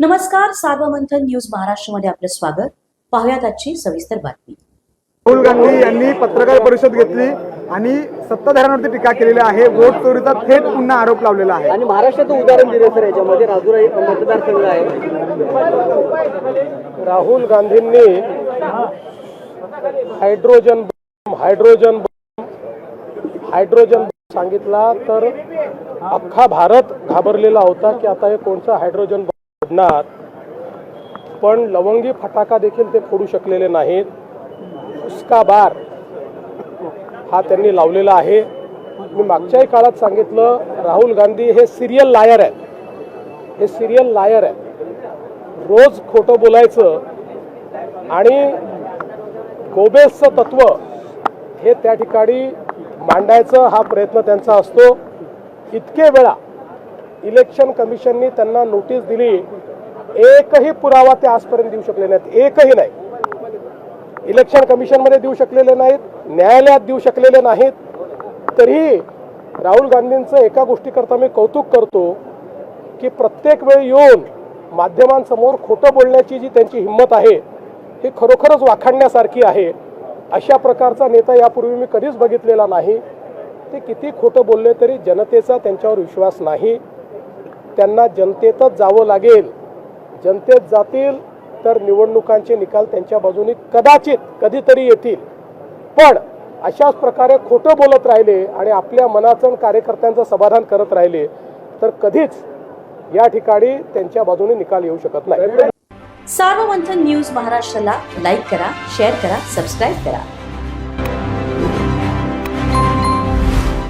नमस्कार, सार्वमंथन न्यूज महाराष्ट्रमध्ये आपलं स्वागत. पाहुयात आजची सविस्तर बातमी. राहुल गांधी यांनी पत्रकार परिषद घेतली आणि सत्ताधाऱ्यांवरती टीका केलेली आहे. वोट चोरीचा थेट पुन्हा आरोप लावलेला आहे आणि महाराष्ट्राचं उदाहरण दिलं सर. याच्यामध्ये राजुरा मतदारसंघ आहे. राहुल गांधींनी हायड्रोजन सांगितला तर अख्खा भारत घाबरलेला होता की आता हे कोणचा हायड्रोजन फोडणार. पण लवंगी फटाका देखील ते फोडू शकलेले नाहीत. उसका बार हा त्यांनी लावलेला आहे. मी मागच्याही काळात सांगितलं, राहुल गांधी हे सिरियल लायर आहेत. रोज खोटं बोलायचं आणि गोबेजचं तत्व हे त्या ठिकाणी मांडायचं हा प्रयत्न त्यांचा असतो. इतके वेळा इलेक्शन कमिशननी त्यांना नोटीस दिली, एकही पुरावा ते आजपर्यंत देऊ शकले नाहीत. एकही नाही. इलेक्शन कमिशनमध्ये देऊ शकलेले नाहीत, न्यायालयात देऊ शकलेले नाहीत. तरीही राहुल गांधींचं एका गोष्टीकरता मी कौतुक करतो की प्रत्येक वेळी येऊन माध्यमांसमोर खोटं बोलण्याची जी त्यांची हिंमत आहे ही खरोखरच वाखाणण्यासारखी आहे. अशा प्रकारचा नेता यापूर्वी मी कधीच बघितलेला नाही. ते किती खोटं बोलले तरी जनतेचा त्यांच्यावर विश्वास नाही. त्यांना जनतेतच जावं लागेल. जनतेत जातील तर निवडणुकांचे निकाल त्यांच्या बाजूने कदाचित कधीतरी येतील. पण अशाच प्रकारे खोटं बोलत राहिले आणि आपल्या मनाचं कार्यकर्त्यांचं समाधान करत राहिले तर कधीच या ठिकाणी त्यांच्या बाजूने निकाल येऊ शकत नाही. सार्वमंथन न्यूज महाराष्ट्राला लाईक करा, शेअर करा, सबस्क्राईब करा.